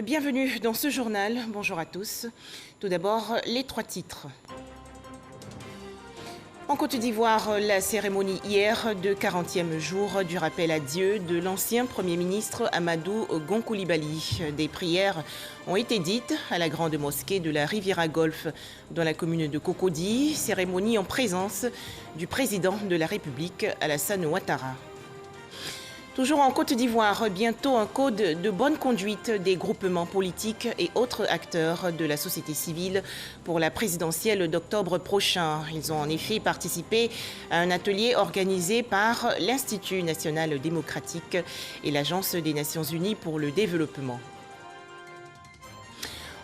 Bienvenue dans ce journal. Bonjour à tous. Tout d'abord, les trois titres. En Côte d'Ivoire, la cérémonie hier de 40e jour du rappel à Dieu de l'ancien Premier ministre Amadou Gon Coulibaly. Des prières ont été dites à la grande mosquée de la Riviera Golf dans la commune de Cocody, cérémonie en présence du président de la République Alassane Ouattara. Toujours en Côte d'Ivoire, bientôt un code de bonne conduite des groupements politiques et autres acteurs de la société civile pour la présidentielle d'octobre prochain. Ils ont en effet participé à un atelier organisé par l'Institut national démocratique et l'Agence des Nations unies pour le développement.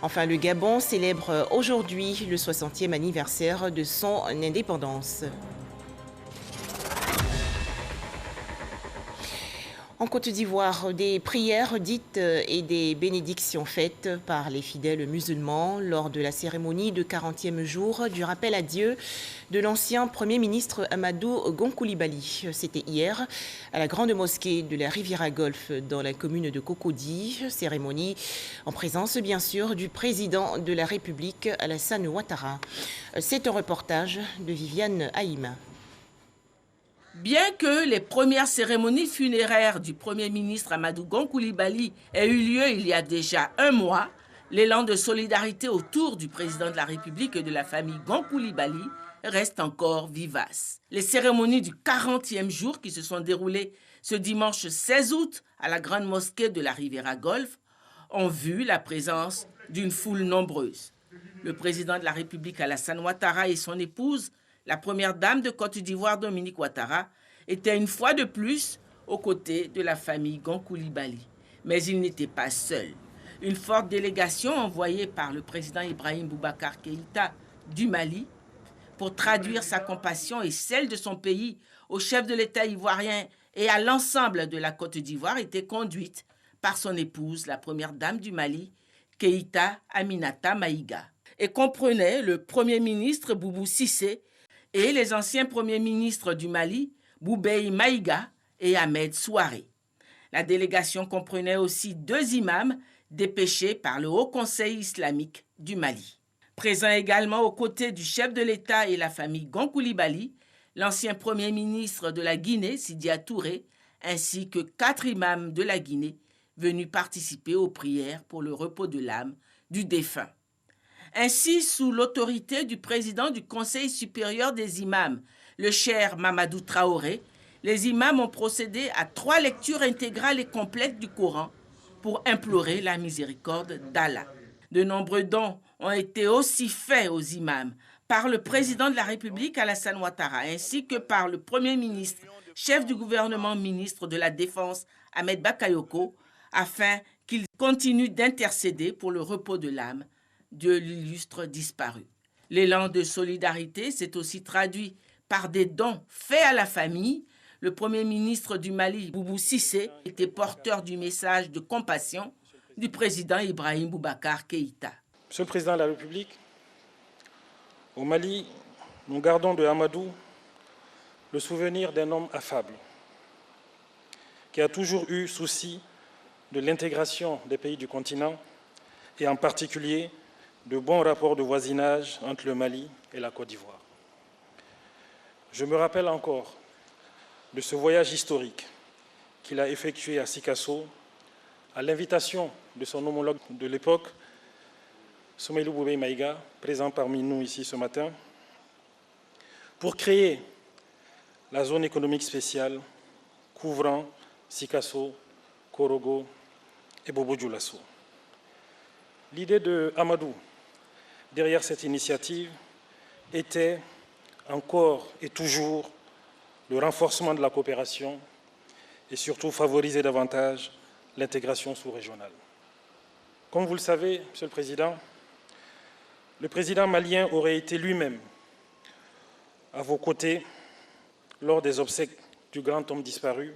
Enfin, le Gabon célèbre aujourd'hui le 60e anniversaire de son indépendance. En Côte d'Ivoire, des prières dites et des bénédictions faites par les fidèles musulmans lors de la cérémonie de 40e jour du rappel à Dieu de l'ancien Premier ministre Amadou Gon Coulibaly. C'était hier à la grande mosquée de la Riviera Golf dans la commune de Cocody, cérémonie en présence bien sûr du président de la République Alassane Ouattara. C'est un reportage de Viviane Haïma. Bien que les premières cérémonies funéraires du Premier ministre Amadou Gon Coulibaly aient eu lieu il y a déjà un mois, l'élan de solidarité autour du président de la République et de la famille Gon Coulibaly reste encore vivace. Les cérémonies du 40e jour qui se sont déroulées ce dimanche 16 août à la grande mosquée de la Riviera Golf ont vu la présence d'une foule nombreuse. Le président de la République Alassane Ouattara et son épouse, la première dame de Côte d'Ivoire, Dominique Ouattara, était une fois de plus aux côtés de la famille Gon Coulibaly. Mais il n'était pas seul. Une forte délégation envoyée par le président Ibrahim Boubacar Keïta du Mali pour traduire sa compassion et celle de son pays au chef de l'État ivoirien et à l'ensemble de la Côte d'Ivoire était conduite par son épouse, la première dame du Mali, Keïta Aminata Maïga, et comprenait le Premier ministre Boubou Cissé et les anciens premiers ministres du Mali, Boubei Maïga et Ahmed Souaré. La délégation comprenait aussi 2 imams dépêchés par le Haut Conseil islamique du Mali. Présent également aux côtés du chef de l'État et la famille Gon Coulibaly, l'ancien premier ministre de la Guinée, Sidya Touré, ainsi que 4 imams de la Guinée venus participer aux prières pour le repos de l'âme du défunt. Ainsi, sous l'autorité du président du Conseil supérieur des imams, le cheikh Mamadou Traoré, les imams ont procédé à 3 lectures intégrales et complètes du Coran pour implorer la miséricorde d'Allah. De nombreux dons ont été aussi faits aux imams par le président de la République Alassane Ouattara ainsi que par le Premier ministre, chef du gouvernement, ministre de la Défense Ahmed Bakayoko, afin qu'il continue d'intercéder pour le repos de l'âme de l'illustre disparu. L'élan de solidarité s'est aussi traduit par des dons faits à la famille. Le Premier ministre du Mali, Boubou Cissé, était porteur du message de compassion du président Ibrahim Boubacar Keïta. Monsieur le Président de la République, au Mali, nous gardons de Amadou le souvenir d'un homme affable qui a toujours eu souci de l'intégration des pays du continent et en particulier de bons rapports de voisinage entre le Mali et la Côte d'Ivoire. Je me rappelle encore de ce voyage historique qu'il a effectué à Sikasso à l'invitation de son homologue de l'époque, Soumaïlou Boubei Maïga, présent parmi nous ici ce matin, pour créer la zone économique spéciale couvrant Sikasso, Korogo et Bobo-Dioulasso. L'idée de Amadou derrière cette initiative était encore et toujours le renforcement de la coopération et surtout favoriser davantage l'intégration sous-régionale. Comme vous le savez, Monsieur le président malien aurait été lui-même à vos côtés lors des obsèques du grand homme disparu,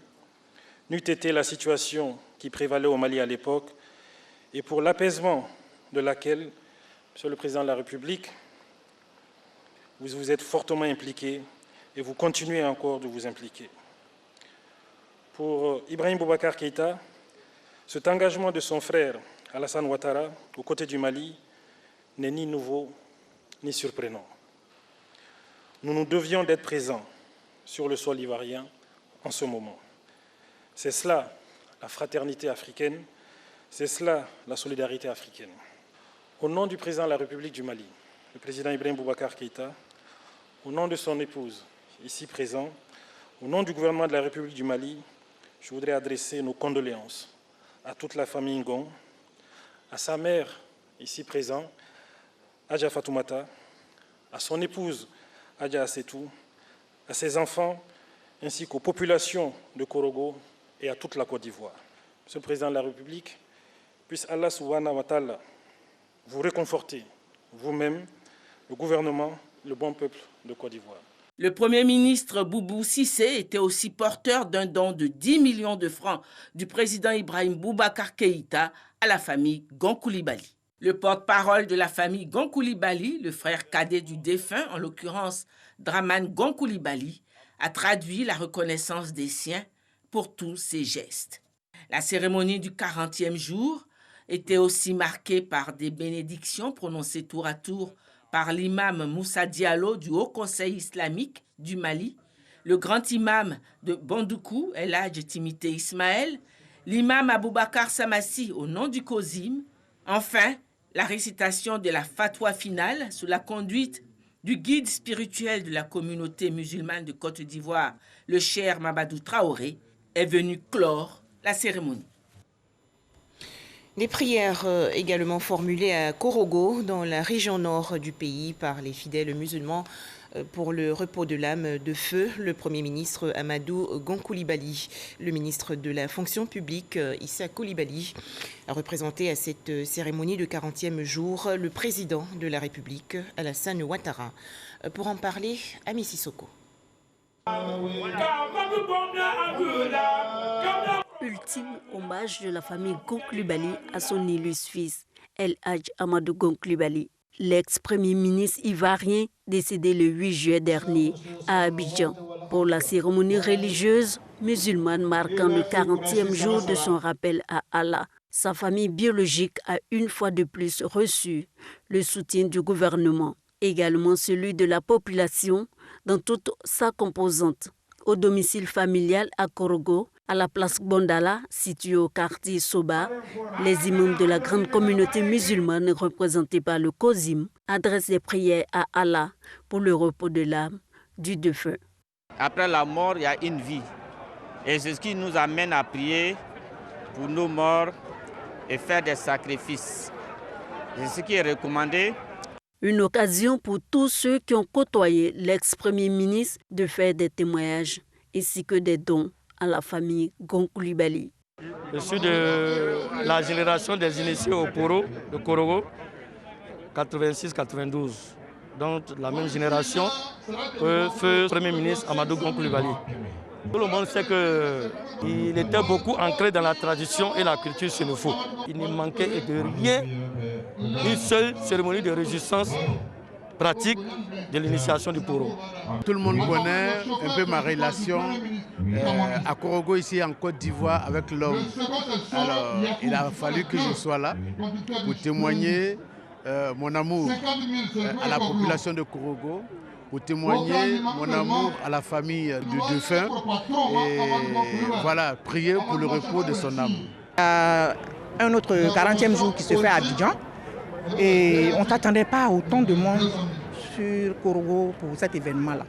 n'eût été la situation qui prévalait au Mali à l'époque et pour l'apaisement de laquelle, Monsieur le Président de la République, vous vous êtes fortement impliqué et vous continuez encore de vous impliquer. Pour Ibrahim Boubacar Keïta, cet engagement de son frère Alassane Ouattara aux côtés du Mali n'est ni nouveau ni surprenant. Nous nous devions d'être présents sur le sol ivoirien en ce moment. C'est cela la fraternité africaine, c'est cela la solidarité africaine. Au nom du président de la République du Mali, le président Ibrahim Boubacar Keïta, au nom de son épouse, ici présent, au nom du gouvernement de la République du Mali, je voudrais adresser nos condoléances à toute la famille Ngom, à sa mère, ici présente, Adja Fatoumata, à son épouse, Adja Assetou, à ses enfants, ainsi qu'aux populations de Korogo et à toute la Côte d'Ivoire. Monsieur le Président de la République, puisse Allah subhanahu wa ta'ala vous réconforter, vous-même, le gouvernement, le bon peuple de Côte d'Ivoire. Le Premier ministre Boubou Cissé était aussi porteur d'un don de 10 millions de francs du président Ibrahim Boubacar Keïta à la famille Gon Coulibaly. Le porte-parole de la famille Gon Coulibaly, le frère cadet du défunt, en l'occurrence Dramane Gon Coulibaly, a traduit la reconnaissance des siens pour tous ces gestes. La cérémonie du 40e jour était aussi marquée par des bénédictions prononcées tour à tour par l'imam Moussa Diallo du Haut Conseil islamique du Mali, le grand imam de Bandoukou, El Hadj Timité Ismaël, l'imam Aboubakar Samassi au nom du COSIM, enfin la récitation de la fatwa finale sous la conduite du guide spirituel de la communauté musulmane de Côte d'Ivoire, le Cheikh Mamadou Traoré, est venue clore la cérémonie. Des prières également formulées à Korogo, dans la région nord du pays, par les fidèles musulmans pour le repos de l'âme de feu, le Premier ministre Amadou Gon Coulibaly. Le ministre de la fonction publique, Issa Coulibaly, a représenté à cette cérémonie de 40e jour le président de la République, Alassane Ouattara. Pour en parler, Ami Sissoko. Ultime hommage de la famille Gon Coulibaly à son illustre fils, El Hadj Amadou Gon Coulibaly, l'ex-premier ministre ivoirien décédé le 8 juillet dernier à Abidjan, pour la cérémonie religieuse musulmane marquant le 40e jour de son rappel à Allah. Sa famille biologique a une fois de plus reçu le soutien du gouvernement, également celui de la population dans toute sa composante. Au domicile familial à Korogo, à la place Bondala, située au quartier Soba, les imams de la grande communauté musulmane représentée par le COSIM adressent des prières à Allah pour le repos de l'âme du défunt. Après la mort, il y a une vie. Et c'est ce qui nous amène à prier pour nos morts et faire des sacrifices. C'est ce qui est recommandé. Une occasion pour tous ceux qui ont côtoyé l'ex-premier ministre de faire des témoignages ainsi que des dons à la famille Gon Coulibaly. Je suis de la génération des initiés au Poro, de Korogo, 86-92. Donc la même génération que feu Premier ministre Amadou Gon Coulibaly. Tout le monde sait qu'il était beaucoup ancré dans la tradition et la culture sénéfo. Il ne manquait de rien, une seule cérémonie de résistance pratique de l'initiation du Poro. Tout le monde connaît un peu ma relation à Korogo, ici en Côte d'Ivoire, avec l'homme. Alors, il a fallu que je sois là pour témoigner mon amour à la population de Korogo, pour témoigner mon amour à la famille du défunt et voilà, prier pour le repos de son âme. Un autre 40e jour qui se fait à Abidjan et on ne s'attendait pas à autant de monde sur Korogo pour cet événement-là.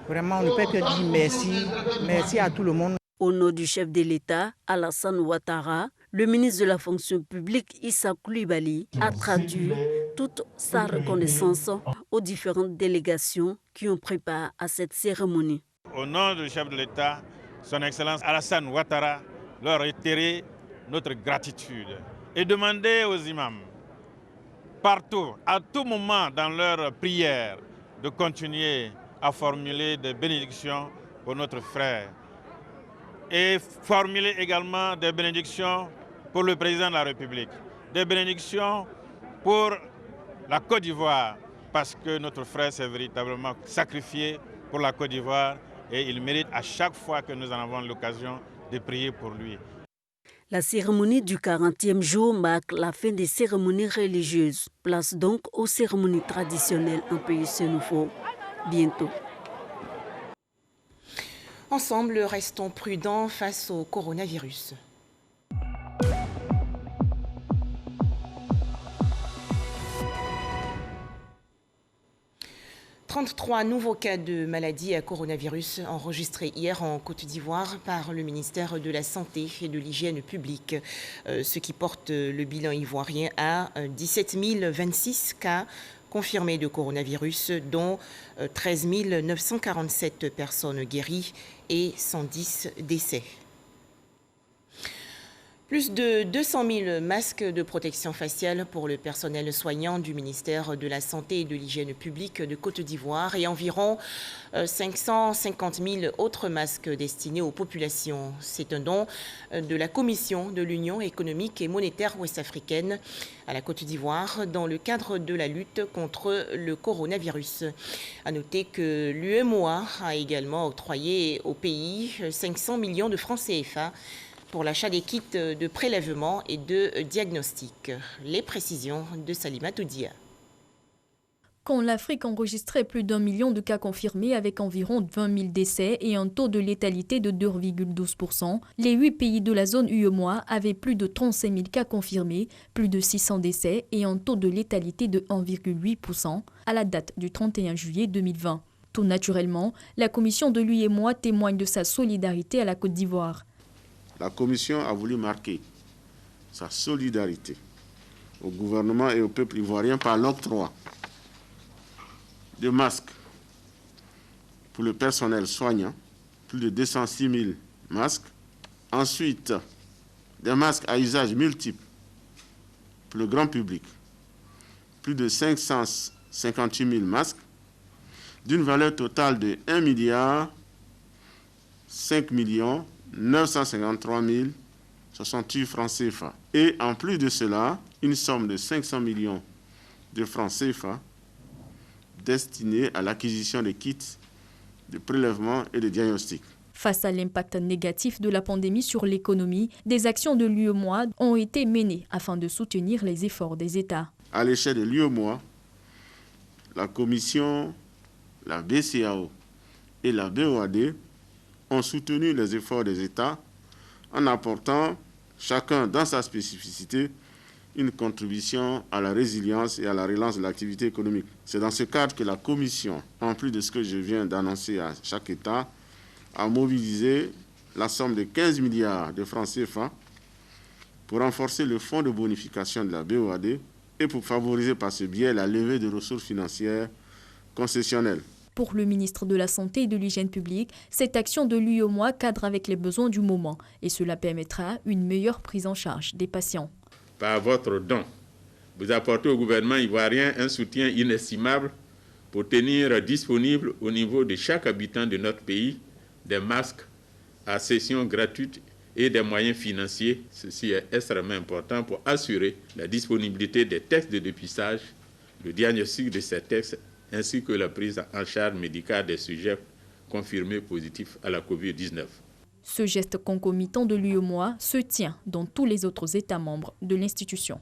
Vraiment, on ne peut que dire merci, merci à tout le monde. Au nom du chef de l'État, Alassane Ouattara, le ministre de la fonction publique, Issa Coulibaly, a traduit toute sa reconnaissance aux différentes délégations qui ont pris part à cette cérémonie. Au nom du chef de l'État, son Excellence Alassane Ouattara, leur réitérer notre gratitude et demander aux imams, partout, à tout moment dans leurs prières, de continuer à formuler des bénédictions pour notre frère et formuler également des bénédictions pour le président de la République, des bénédictions pour la Côte d'Ivoire, parce que notre frère s'est véritablement sacrifié pour la Côte d'Ivoire et il mérite à chaque fois que nous en avons l'occasion de prier pour lui. La cérémonie du 40e jour marque la fin des cérémonies religieuses. Place donc aux cérémonies traditionnelles en pays sénoufo bientôt. Ensemble, restons prudents face au coronavirus. « 33 nouveaux cas de maladie à coronavirus enregistrés hier en Côte d'Ivoire par le ministère de la Santé et de l'Hygiène publique, ce qui porte le bilan ivoirien à 17 026 cas confirmés de coronavirus, dont 13 947 personnes guéries et 110 décès. Plus de 200 000 masques de protection faciale pour le personnel soignant du ministère de la Santé et de l'Hygiène publique de Côte d'Ivoire et environ 550 000 autres masques destinés aux populations. C'est un don de la Commission de l'Union économique et monétaire ouest-africaine à la Côte d'Ivoire dans le cadre de la lutte contre le coronavirus. À noter que l'UEMOA a également octroyé au pays 500 millions de francs CFA pour l'achat des kits de prélèvement et de diagnostic. Les précisions de Salima Toudia. Quand l'Afrique enregistrait plus d'1 million de cas confirmés avec environ 20 000 décès et un taux de létalité de 2,12%, les 8 pays de la zone UEMOA avaient plus de 35 000 cas confirmés, plus de 600 décès et un taux de létalité de 1,8% à la date du 31 juillet 2020. Tout naturellement, la commission de l'UEMOA témoigne de sa solidarité à la Côte d'Ivoire. La Commission a voulu marquer sa solidarité au gouvernement et au peuple ivoirien par l'octroi de masques pour le personnel soignant, plus de 206 000 masques. Ensuite, des masques à usage multiple pour le grand public, plus de 558 000 masques, d'une valeur totale de 1 milliard 5 millions 953 068 francs CFA. Et en plus de cela, une somme de 500 millions de francs CFA destinée à l'acquisition des kits de prélèvement et de diagnostic. Face à l'impact négatif de la pandémie sur l'économie, des actions de l'UEMOA ont été menées afin de soutenir les efforts des États. À l'échelle de l'UEMOA, la Commission, la BCAO et la BOAD ont soutenu les efforts des États en apportant, chacun dans sa spécificité, une contribution à la résilience et à la relance de l'activité économique. C'est dans ce cadre que la Commission, en plus de ce que je viens d'annoncer à chaque État, a mobilisé la somme de 15 milliards de francs CFA pour renforcer le fonds de bonification de la BOAD et pour favoriser par ce biais la levée de ressources financières concessionnelles. Pour le ministre de la Santé et de l'Hygiène publique, cette action de l'UEMOA cadre avec les besoins du moment et cela permettra une meilleure prise en charge des patients. Par votre don, vous apportez au gouvernement ivoirien un soutien inestimable pour tenir disponible au niveau de chaque habitant de notre pays des masques à cession gratuite et des moyens financiers. Ceci est extrêmement important pour assurer la disponibilité des tests de dépistage, le diagnostic de ces tests ainsi que la prise en charge médicale des sujets confirmés positifs à la COVID-19. Ce geste concomitant de l'UEMOA se tient dans tous les autres États membres de l'institution.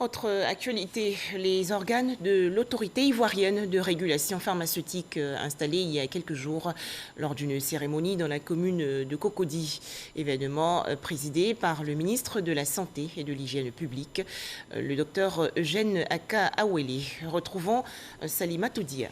Autre actualité, les organes de l'autorité ivoirienne de régulation pharmaceutique installés il y a quelques jours lors d'une cérémonie dans la commune de Cocody. Événement présidé par le ministre de la Santé et de l'Hygiène publique, le docteur Eugène Aka-Awele. Retrouvons Salima Toudia.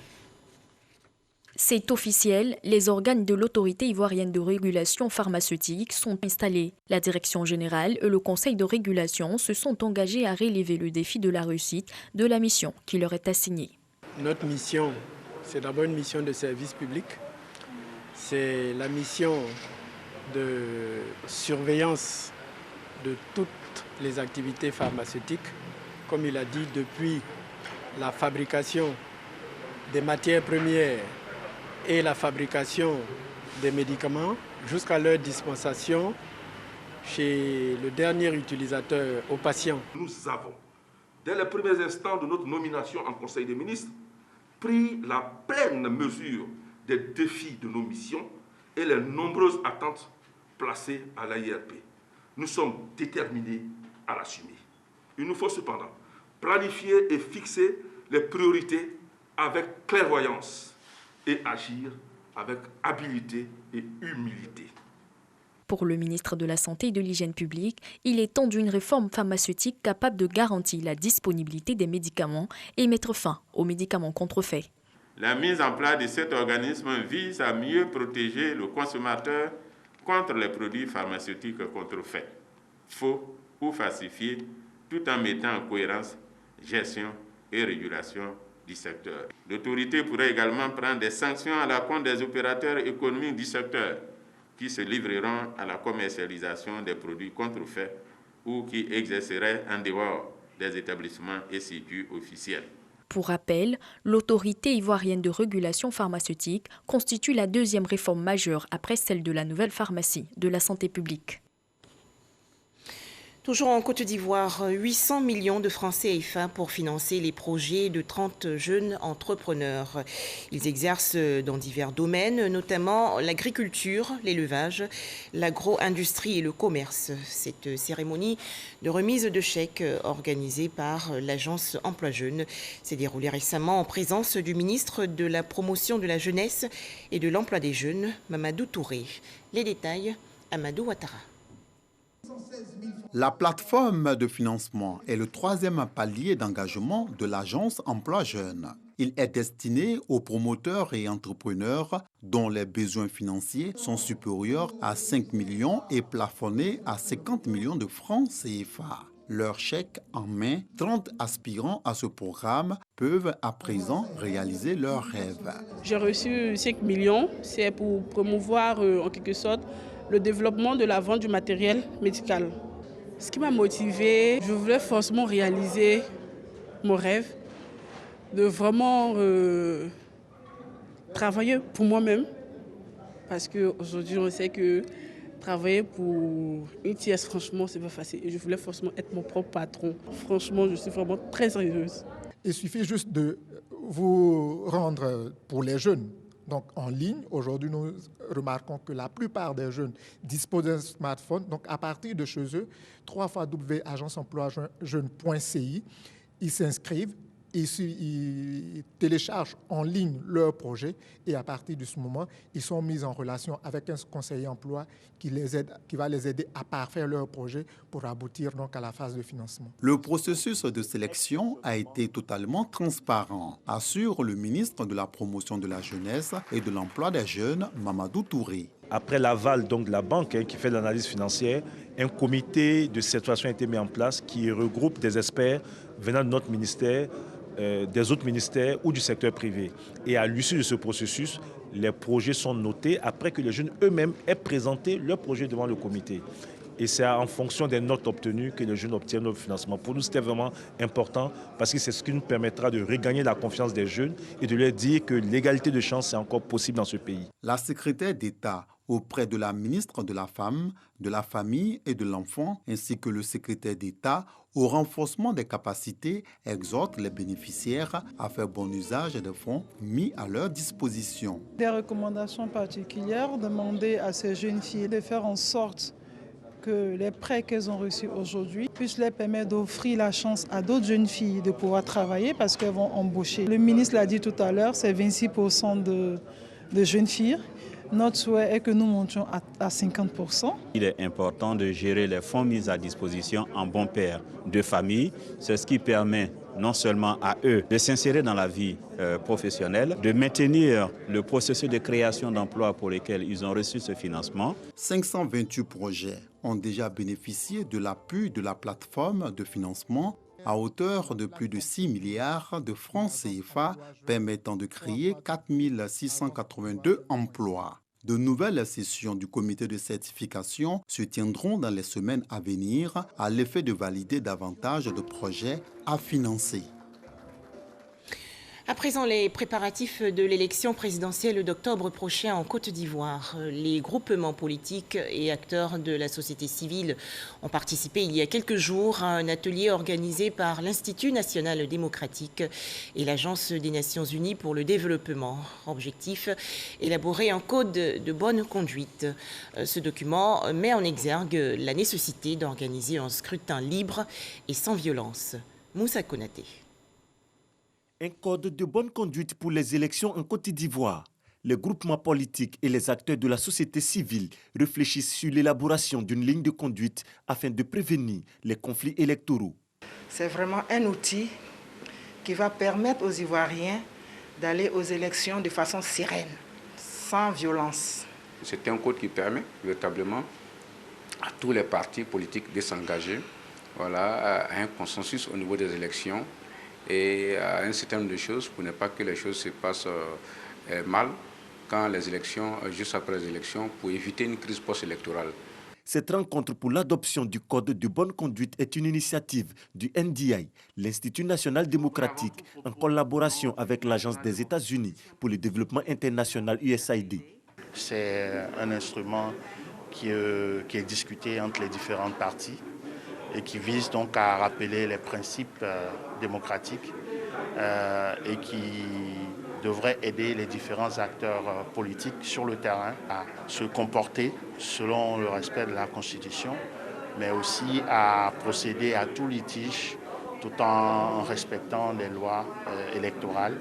C'est officiel, les organes de l'autorité ivoirienne de régulation pharmaceutique sont installés. La direction générale et le conseil de régulation se sont engagés à relever le défi de la réussite de la mission qui leur est assignée. Notre mission, c'est d'abord une mission de service public. C'est la mission de surveillance de toutes les activités pharmaceutiques. Comme il a dit, depuis la fabrication des matières premières et la fabrication des médicaments jusqu'à leur dispensation chez le dernier utilisateur aux patients. Nous avons, dès les premiers instants de notre nomination en Conseil des ministres, pris la pleine mesure des défis de nos missions et les nombreuses attentes placées à l'AIRP. Nous sommes déterminés à l'assumer. Il nous faut cependant planifier et fixer les priorités avec clairvoyance et agir avec habileté et humilité. Pour le ministre de la Santé et de l'Hygiène publique, il est temps d'une réforme pharmaceutique capable de garantir la disponibilité des médicaments et mettre fin aux médicaments contrefaits. La mise en place de cet organisme vise à mieux protéger le consommateur contre les produits pharmaceutiques contrefaits, faux ou falsifiés, tout en mettant en cohérence gestion et régulation du secteur. L'autorité pourrait également prendre des sanctions à l'encontre des opérateurs économiques du secteur qui se livreront à la commercialisation des produits contrefaits ou qui exerceraient en dehors des établissements et sites officiels. Pour rappel, l'autorité ivoirienne de régulation pharmaceutique constitue la deuxième réforme majeure après celle de la nouvelle pharmacie de la santé publique. Toujours en Côte d'Ivoire, 800 millions de francs CFA pour financer les projets de 30 jeunes entrepreneurs. Ils exercent dans divers domaines, notamment l'agriculture, l'élevage, l'agro-industrie et le commerce. Cette cérémonie de remise de chèques organisée par l'agence Emploi Jeunes s'est déroulée récemment en présence du ministre de la Promotion de la Jeunesse et de l'Emploi des Jeunes, Mamadou Touré. Les détails, Amadou Ouattara. La plateforme de financement est le troisième palier d'engagement de l'agence Emploi Jeunes. Il est destiné aux promoteurs et entrepreneurs dont les besoins financiers sont supérieurs à 5 millions et plafonnés à 50 millions de francs CFA. Leur chèque en main, 30 aspirants à ce programme peuvent à présent réaliser leurs rêves. J'ai reçu 5 millions, c'est pour promouvoir en quelque sorte le développement de la vente du matériel médical. Ce qui m'a motivée, je voulais forcément réaliser mon rêve de vraiment travailler pour moi-même. Parce qu'aujourd'hui, on sait que travailler pour une tierce, franchement, c'est pas facile. Et je voulais forcément être mon propre patron. Franchement, je suis vraiment très heureuse. Il suffit juste de vous rendre pour les jeunes. Donc en ligne, aujourd'hui, nous remarquons que la plupart des jeunes disposent d'un smartphone. Donc à partir de chez eux, www.agenceemploijeune.ci, ils s'inscrivent, ils téléchargent en ligne leur projet et à partir de ce moment, ils sont mis en relation avec un conseiller emploi qui va les aider à parfaire leur projet pour aboutir donc à la phase de financement. Le processus de sélection a été totalement transparent, assure le ministre de la Promotion de la Jeunesse et de l'Emploi des Jeunes, Mamadou Touré. Après l'aval donc de la banque qui fait l'analyse financière, un comité de sélection a été mis en place qui regroupe des experts venant de notre ministère, des autres ministères ou du secteur privé. Et à l'issue de ce processus, les projets sont notés après que les jeunes eux-mêmes aient présenté leur projet devant le comité. Et c'est en fonction des notes obtenues que les jeunes obtiennent le financement. Pour nous, c'était vraiment important parce que c'est ce qui nous permettra de regagner la confiance des jeunes et de leur dire que l'égalité de chance est encore possible dans ce pays. La secrétaire d'État auprès de la ministre de la Femme, de la Famille et de l'Enfant, ainsi que le secrétaire d'État au renforcement des capacités, exhorte les bénéficiaires à faire bon usage des fonds mis à leur disposition. Des recommandations particulières, demander à ces jeunes filles de faire en sorte que les prêts qu'elles ont reçus aujourd'hui puissent leur permettre d'offrir la chance à d'autres jeunes filles de pouvoir travailler parce qu'elles vont embaucher. Le ministre l'a dit tout à l'heure, c'est 26% de jeunes filles. Notre souhait est que nous montions à 50%. Il est important de gérer les fonds mis à disposition en bon père de famille. C'est ce qui permet non seulement à eux de s'insérer dans la vie professionnelle, de maintenir le processus de création d'emplois pour lesquels ils ont reçu ce financement. 528 projets ont déjà bénéficié de l'appui de la plateforme de financement à hauteur de plus de 6 milliards de francs CFA, permettant de créer 4 682 emplois. De nouvelles sessions du comité de certification se tiendront dans les semaines à venir à l'effet de valider davantage de projets à financer. À présent, les préparatifs de l'élection présidentielle d'octobre prochain en Côte d'Ivoire. Les groupements politiques et acteurs de la société civile ont participé il y a quelques jours à un atelier organisé par l'Institut national démocratique et l'Agence des Nations unies pour le développement. Objectif, élaborer un code de bonne conduite. Ce document met en exergue la nécessité d'organiser un scrutin libre et sans violence. Moussa Konaté. Un code de bonne conduite pour les élections en Côte d'Ivoire. Les groupements politiques et les acteurs de la société civile réfléchissent sur l'élaboration d'une ligne de conduite afin de prévenir les conflits électoraux. C'est vraiment un outil qui va permettre aux Ivoiriens d'aller aux élections de façon sereine, sans violence. C'est un code qui permet véritablement à tous les partis politiques de s'engager à un consensus au niveau des élections et à un certain nombre de choses pour ne pas que les choses se passent mal quand les élections, juste après les élections, pour éviter une crise post-électorale. Cette rencontre pour l'adoption du code de bonne conduite est une initiative du NDI, l'Institut national démocratique, en collaboration avec l'Agence des États-Unis pour le développement international USAID. C'est un instrument qui est discuté entre les différentes parties et qui vise donc à rappeler les principes démocratiques et qui devrait aider les différents acteurs politiques sur le terrain à se comporter selon le respect de la Constitution, mais aussi à procéder à tout litige tout en respectant les lois électorales,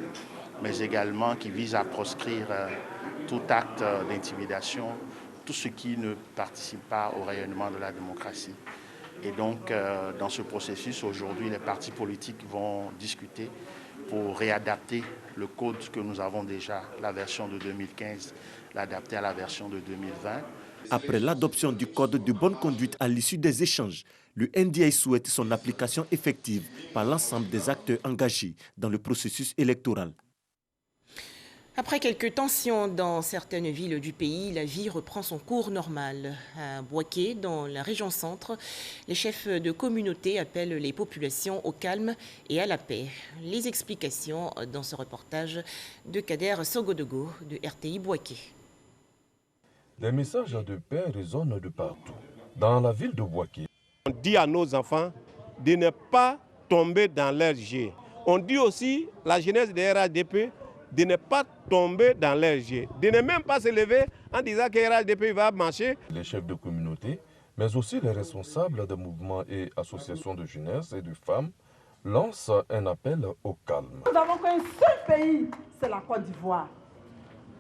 mais également qui vise à proscrire tout acte d'intimidation, tout ce qui ne participe pas au rayonnement de la démocratie. Et donc, dans ce processus, aujourd'hui, les partis politiques vont discuter pour réadapter le code que nous avons déjà, la version de 2015, l'adapter à la version de 2020. Après l'adoption du code de bonne conduite à l'issue des échanges, le NDI souhaite son application effective par l'ensemble des acteurs engagés dans le processus électoral. Après quelques tensions dans certaines villes du pays, la vie reprend son cours normal. À Bouaké, dans la région centre, les chefs de communauté appellent les populations au calme et à la paix. Les explications dans ce reportage de Kader Sogodogo de RTI Bouaké. Des messages de paix résonnent de partout. Dans la ville de Bouaké, on dit à nos enfants de ne pas tomber dans leur jeu. On dit aussi, la jeunesse des RHDP, de ne pas tomber dans leur jeu, de ne même pas se lever en disant que RHDP va marcher. Les chefs de communauté, mais aussi les responsables des mouvements et associations de jeunesse et de femmes lancent un appel au calme. Nous n'avons qu'un seul pays, c'est la Côte d'Ivoire.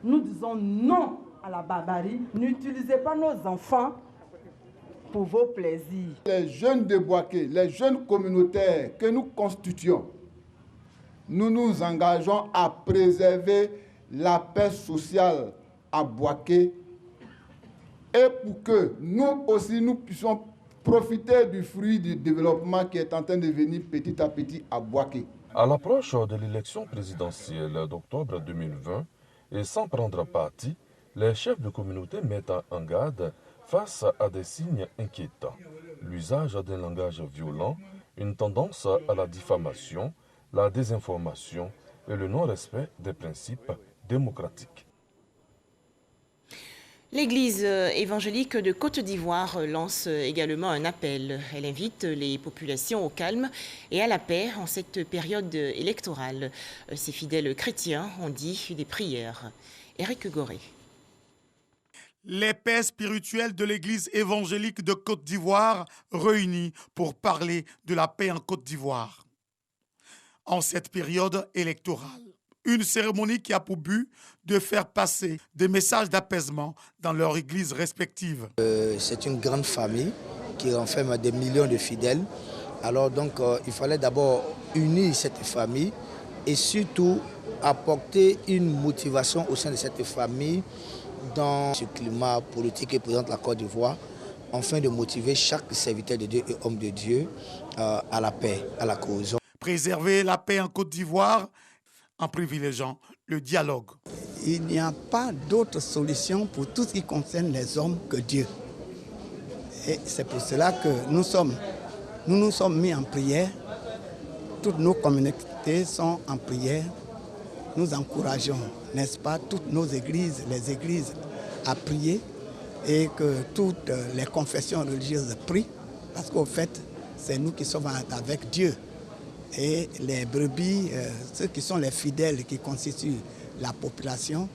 Nous disons non à la barbarie. N'utilisez pas nos enfants pour vos plaisirs. Les jeunes de Bouaké, les jeunes communautaires que nous constituons, nous nous engageons à préserver la paix sociale à Bouaké et pour que nous aussi nous puissions profiter du fruit du développement qui est en train de venir petit à petit à Bouaké. À l'approche de l'élection présidentielle d'octobre 2020 et sans prendre parti, les chefs de communauté mettent en garde face à des signes inquiétants. L'usage d'un langage violent, une tendance à la diffamation, la désinformation et le non-respect des principes démocratiques. L'Église évangélique de Côte d'Ivoire lance également un appel. Elle invite les populations au calme et à la paix en cette période électorale. Ces fidèles chrétiens ont dit des prières. Éric Goré. Les pères spirituels de l'Église évangélique de Côte d'Ivoire réunis pour parler de la paix en Côte d'Ivoire. En cette période électorale, une cérémonie qui a pour but de faire passer des messages d'apaisement dans leurs églises respectives. C'est une grande famille qui renferme des millions de fidèles. Alors donc il fallait d'abord unir cette famille et surtout apporter une motivation au sein de cette famille dans ce climat politique que présente la Côte d'Ivoire, afin de motiver chaque serviteur de Dieu et homme de Dieu à la paix, à la cohésion. Préserver la paix en Côte d'Ivoire en privilégiant le dialogue. Il n'y a pas d'autre solution pour tout ce qui concerne les hommes que Dieu. Et c'est pour cela que nous nous sommes mis en prière. Toutes nos communautés sont en prière nous encourageons, n'est-ce pas, toutes nos églises, les églises à prier et que toutes les confessions religieuses prient, parce qu'au fait, c'est nous qui sommes avec Dieu. Et les brebis, ceux qui sont les fidèles qui constituent la population,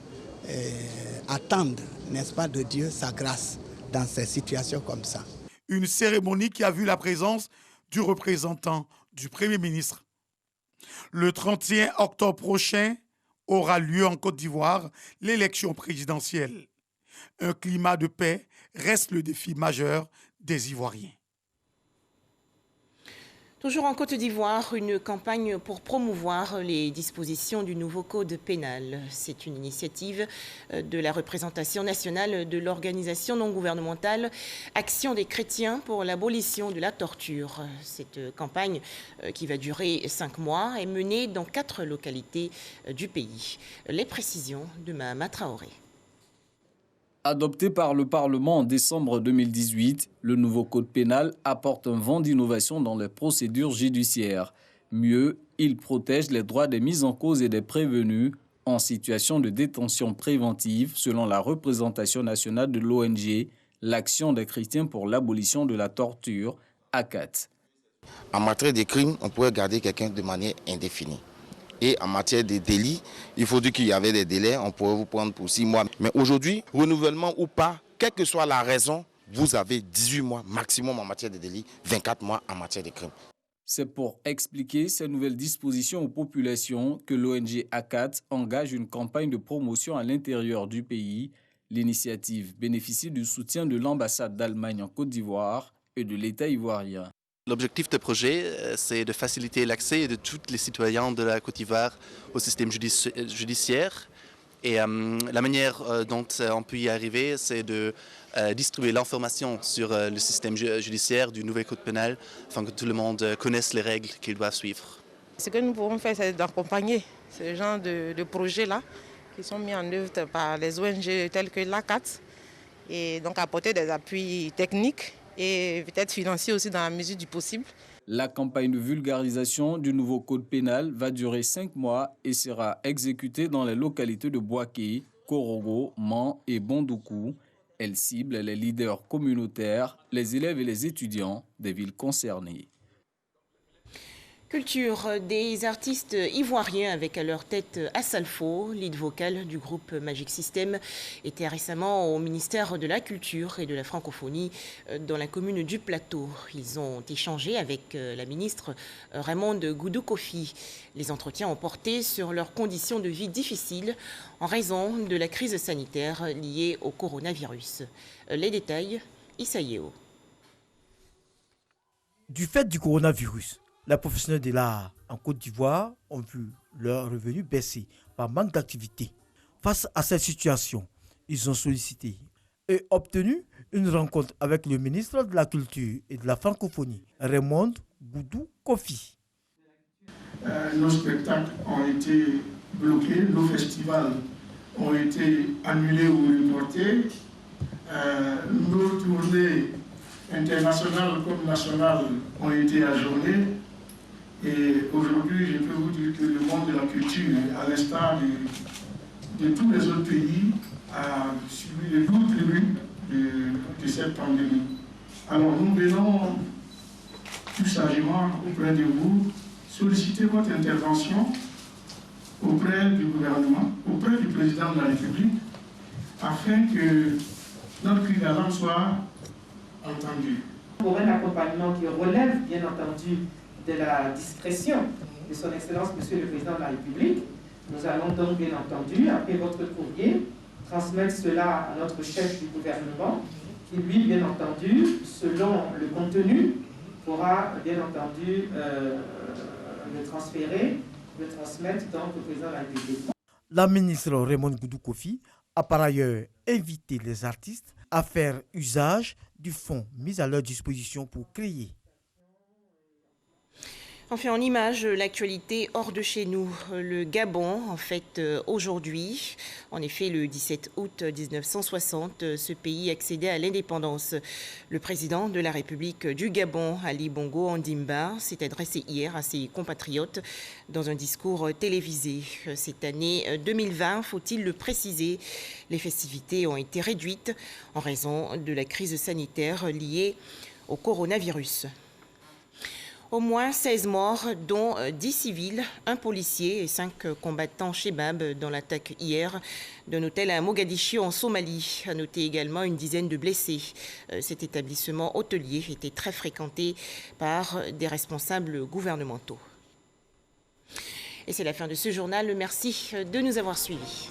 attendent, n'est-ce pas, de Dieu sa grâce dans ces situations comme ça. Une cérémonie qui a vu la présence du représentant du Premier ministre. Le 31 octobre prochain aura lieu en Côte d'Ivoire l'élection présidentielle. Un climat de paix reste le défi majeur des Ivoiriens. Toujours en Côte d'Ivoire, une campagne pour promouvoir les dispositions du nouveau code pénal. C'est une initiative de la représentation nationale de l'organisation non gouvernementale Action des chrétiens pour l'abolition de la torture. Cette campagne, qui va durer 5 mois, est menée dans 4 localités du pays. Les précisions de Mahama Traoré. Adopté par le Parlement en décembre 2018, le nouveau code pénal apporte un vent d'innovation dans les procédures judiciaires. Mieux, il protège les droits des mis en cause et des prévenus en situation de détention préventive selon la représentation nationale de l'ONG, l'Action des chrétiens pour l'abolition de la torture, ACAT. En matière de crimes, on pourrait garder quelqu'un de manière indéfinie. Et en matière de délits, il faut dire qu'il y avait des délais, on pourrait vous prendre pour 6 mois. Mais aujourd'hui, renouvellement ou pas, quelle que soit la raison, vous avez 18 mois maximum en matière de délits, 24 mois en matière de crimes. C'est pour expliquer ces nouvelles dispositions aux populations que l'ONG ACAT engage une campagne de promotion à l'intérieur du pays. L'initiative bénéficie du soutien de l'ambassade d'Allemagne en Côte d'Ivoire et de l'État ivoirien. L'objectif du projet, c'est de faciliter l'accès de tous les citoyens de la Côte d'Ivoire au système judiciaire. Et la manière dont on peut y arriver, c'est de distribuer l'information sur le système judiciaire du nouveau code pénal, afin que tout le monde connaisse les règles qu'il doit suivre. Ce que nous pouvons faire, c'est d'accompagner ce genre de projets-là qui sont mis en œuvre par les ONG telles que l'ACAT et donc apporter des appuis techniques et peut-être financier aussi dans la mesure du possible. La campagne de vulgarisation du nouveau code pénal va durer 5 mois et sera exécutée dans les localités de Boaké, Korogo, Man et Bondoukou. Elle cible les leaders communautaires, les élèves et les étudiants des villes concernées. Culture, des artistes ivoiriens avec à leur tête Assalfo, lead vocal du groupe Magic System, était récemment au ministère de la Culture et de la Francophonie dans la commune du Plateau. Ils ont échangé avec la ministre Raymonde Goudou Kofi. Les entretiens ont porté sur leurs conditions de vie difficiles en raison de la crise sanitaire liée au coronavirus. Les détails, Issa Yeo. Du fait du coronavirus, les professionnels de l'art en Côte d'Ivoire ont vu leurs revenus baisser par manque d'activité. Face à cette situation, ils ont sollicité et obtenu une rencontre avec le ministre de la Culture et de la Francophonie, Raymonde Goudou Kofi. Nos spectacles ont été bloqués, nos festivals ont été annulés ou reportés, nos tournées internationales comme nationales ont été ajournées. Et aujourd'hui, je peux vous dire que le monde de la culture, à l'instar de tous les autres pays, a subi les lourds tributs de cette pandémie. Alors nous venons tout sagement auprès de vous solliciter votre intervention auprès du gouvernement, auprès du président de la République, afin que notre cri d'alarme soit entendu. Pour un accompagnement qui relève, bien entendu, de la discrétion de son Excellence, Monsieur le Président de la République, nous allons donc, bien entendu, après votre courrier, transmettre cela à notre chef du gouvernement, qui lui, bien entendu, selon le contenu, pourra, bien entendu, le transmettre donc au Président de la République. La ministre Raymonde Goudou Kofi a par ailleurs invité les artistes à faire usage du fonds mis à leur disposition pour créer. Enfin, en image, l'actualité hors de chez nous. Le Gabon, en fait, aujourd'hui, en effet, le 17 août 1960, ce pays accédait à l'indépendance. Le président de la République du Gabon, Ali Bongo Ondimba, s'est adressé hier à ses compatriotes dans un discours télévisé. Cette année 2020, faut-il le préciser, les festivités ont été réduites en raison de la crise sanitaire liée au coronavirus. Au moins 16 morts, dont 10 civils, un policier et 5 combattants Chebab dans l'attaque hier d'un hôtel à Mogadiscio en Somalie. À noter également une dizaine de blessés. Cet établissement hôtelier était très fréquenté par des responsables gouvernementaux. Et c'est la fin de ce journal. Merci de nous avoir suivis.